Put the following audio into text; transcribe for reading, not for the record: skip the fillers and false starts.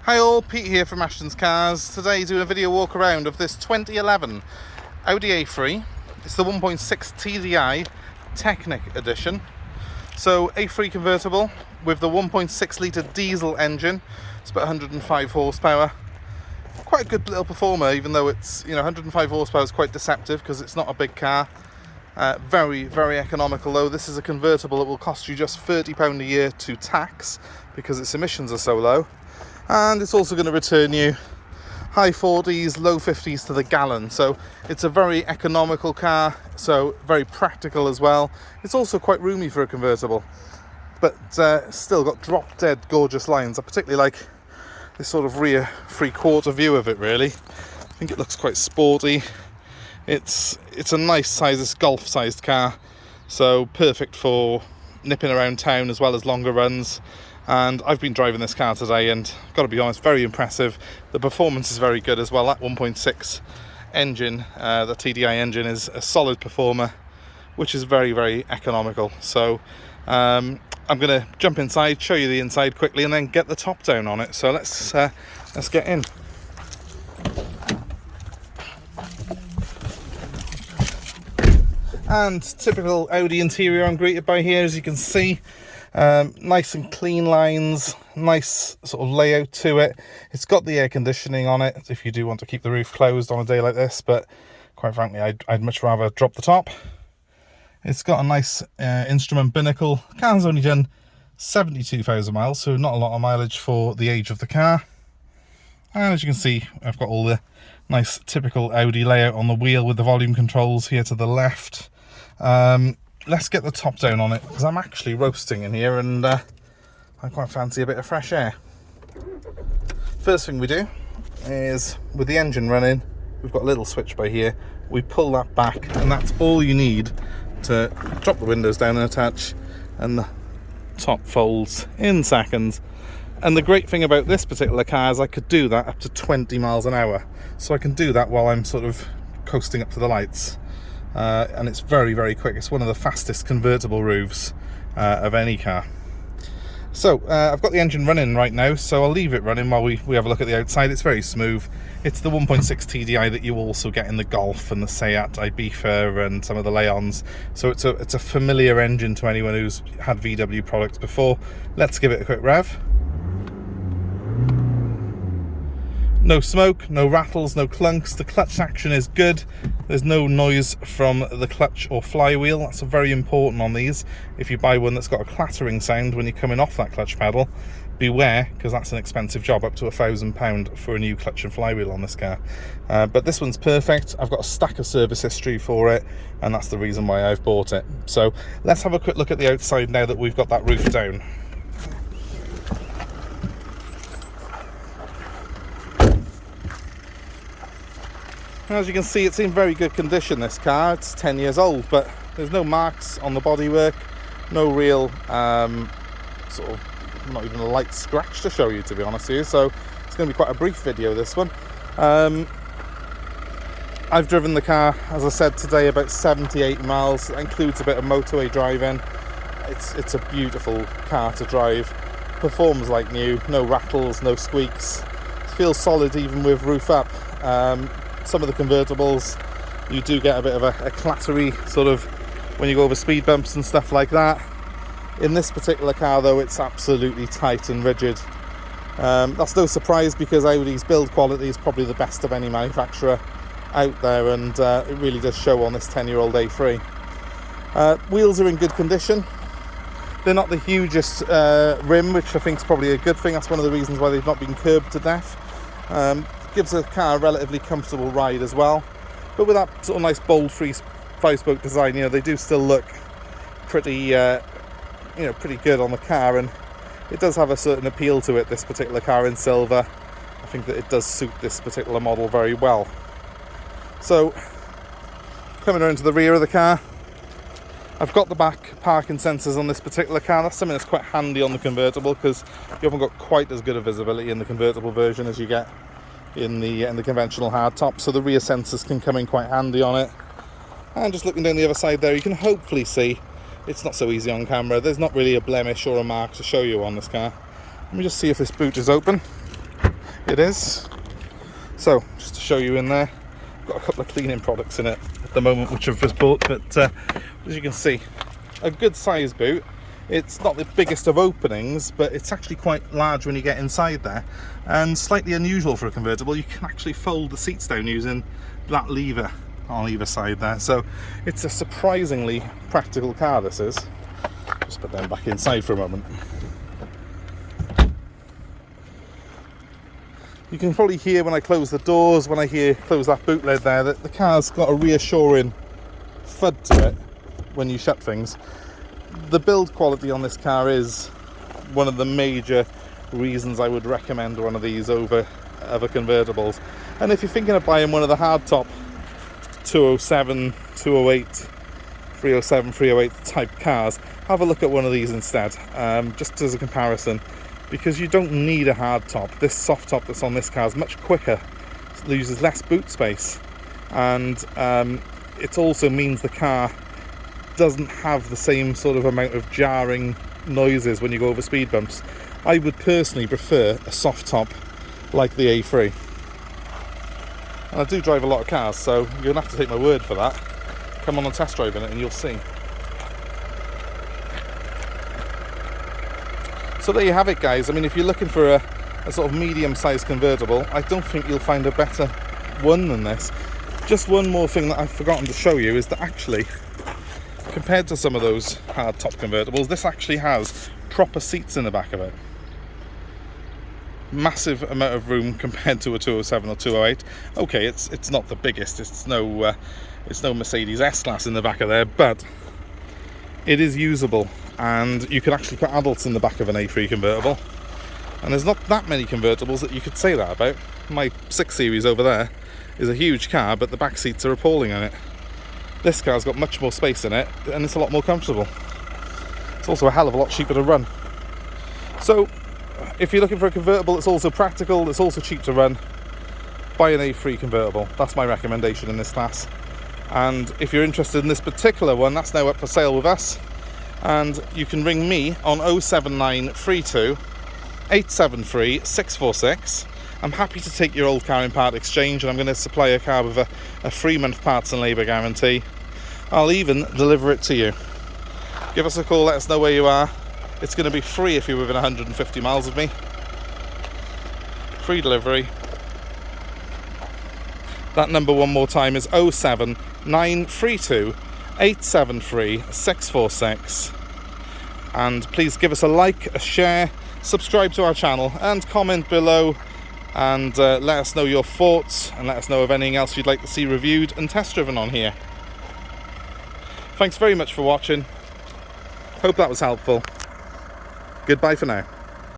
Hi all, Pete here from Ashton's Cars. Today doing a video walk around of this 2011 Audi A3. It's the 1.6 TDI Techik edition. So A3 convertible with the 1.6 litre diesel engine. It's about 105 horsepower. Quite a good little performer, even though it's, 105 horsepower is quite deceptive because it's not a big car. Very, very economical though. This is a convertible that will cost you just £30 a year to tax because its emissions are so low. And it's also going to return you high 40s, low 50s to the gallon. So it's a very economical car, so very practical as well. It's also quite roomy for a convertible, but still got drop dead gorgeous lines. I particularly like this sort of rear 3/4 view of it, really. I think it looks quite sporty. It's a nice size, golf sized car, so perfect for nipping around town as well as longer runs. And I've been driving this car today and got to be honest, very impressive. The performance is very good as well. That 1.6 engine, the TDI engine, is a solid performer, which is very, very economical. So I'm going to jump inside, show you the inside quickly, and then get the top down on it. So let's get in. And typical Audi interior I'm greeted by here, as you can see. Nice and clean lines, nice sort of layout to it. It's got the air conditioning on it if you do want to keep the roof closed on a day like this, but quite frankly I'd much rather drop the top. It's got a nice instrument binnacle. The car's only done 72,000 miles, so not a lot of mileage for the age of the car. And as you can see, I've got all the nice typical Audi layout on the wheel with the volume controls here to the left. Let's get the top down on it because I'm actually roasting in here and I quite fancy a bit of fresh air. First thing we do is, with the engine running, we've got a little switch by here. We pull that back and that's all you need to drop the windows down and attach, and the top folds in seconds. And the great thing about this particular car is I could do that up to 20 miles an hour. So I can do that while I'm sort of coasting up to the lights. And it's very, very quick. It's one of the fastest convertible roofs of any car. So I've got the engine running right now, so I'll leave it running while we have a look at the outside. It's very smooth. It's the 1.6 TDI that you also get in the Golf and the Seat Ibiza and some of the Leons. So it's a familiar engine to anyone who's had VW products before. Let's give it a quick rev. No smoke, no rattles, no clunks. The clutch action is good. There's no noise from the clutch or flywheel. That's very important on these. If you buy one that's got a clattering sound when you're coming off that clutch pedal, beware, because that's an expensive job, up to £1,000 for a new clutch and flywheel on this car. But this one's perfect. I've got a stack of service history for it, and that's the reason why I've bought it. So let's have a quick look at the outside now that we've got that roof down. As you can see, it's in very good condition, this car. It's 10 years old, but there's no marks on the bodywork, no real sort of, not even a light scratch to show you, to be honest with you. So it's going to be quite a brief video, this one. I've driven the car, as I said today, about 78 miles. That includes a bit of motorway driving. It's a beautiful car to drive. Performs like new, no rattles, no squeaks. It feels solid even with roof up. Some of the convertibles, you do get a bit of a clattery sort of when you go over speed bumps and stuff like that. In this particular car though, it's absolutely tight and rigid. That's no surprise because Audi's build quality is probably the best of any manufacturer out there, and it really does show on this 10-year-old A3. Wheels are in good condition. They're not the hugest rim, which I think is probably a good thing. That's one of the reasons why they've not been curbed to death. Gives the car a relatively comfortable ride as well, but with that sort of nice bold 5-spoke design, they do still look pretty pretty good on the car, and it does have a certain appeal to it, this particular car in silver. I think that it does suit this particular model very well. So coming around to the rear of the car, I've got the back parking sensors on this particular car. That's something that's quite handy on the convertible because you haven't got quite as good a visibility in the convertible version as you get in the conventional hardtop, so the rear sensors can come in quite handy on it. And just looking down the other side there, you can hopefully see, it's not so easy on camera, there's not really a blemish or a mark to show you on this car. Let me just see if this boot is open. it is. So just to show you in there, I've got a couple of cleaning products in it at the moment which I've just bought, but as you can see, a good size boot. It's not the biggest of openings, but it's actually quite large when you get inside there, and slightly unusual for a convertible. You can actually fold the seats down using that lever on either side there, so it's a surprisingly practical car, this is. Just put them back inside for a moment. You can probably hear when I close the doors, when I close that boot lid there, that the car's got a reassuring thud to it when you shut things. The build quality on this car is one of the major reasons I would recommend one of these over other convertibles. And if you're thinking of buying one of the hardtop 207, 208, 307, 308 type cars, have a look at one of these instead, just as a comparison. Because you don't need a hard top. This soft top that's on this car is much quicker, it uses less boot space, and it also means the car doesn't have the same sort of amount of jarring noises when you go over speed bumps. I would personally prefer a soft top like the A3. And I do drive a lot of cars, so you'll have to take my word for that. Come on and test drive in it and you'll see. So there you have it, guys. I mean, if you're looking for a sort of medium-sized convertible, I don't think you'll find a better one than this. Just one more thing that I've forgotten to show you is that actually, compared to some of those hard-top convertibles, this actually has proper seats in the back of it. Massive amount of room compared to a 207 or 208. Okay, it's not the biggest. It's no Mercedes S-Class in the back of there, but it is usable. And you can actually put adults in the back of an A3 convertible, and there's not that many convertibles that you could say that about. My 6 Series over there is a huge car, but the back seats are appalling on it. This car's got much more space in it, and it's a lot more comfortable. It's also a hell of a lot cheaper to run. So if you're looking for a convertible that's also practical, that's also cheap to run, buy an A3 convertible. That's my recommendation in this class. And if you're interested in this particular one, that's now up for sale with us. And you can ring me on 07932 873 646. I'm happy to take your old car in part exchange, and I'm going to supply a car with a 3-month parts and labour guarantee. I'll even deliver it to you. Give us a call, let us know where you are. It's going to be free if you're within 150 miles of me. Free delivery. That number one more time is 07932 873 646, and please give us a like, a share, subscribe to our channel, and comment below, and let us know your thoughts, and let us know of anything else you'd like to see reviewed and test driven on here. Thanks very much for watching. Hope that was helpful. Goodbye for now.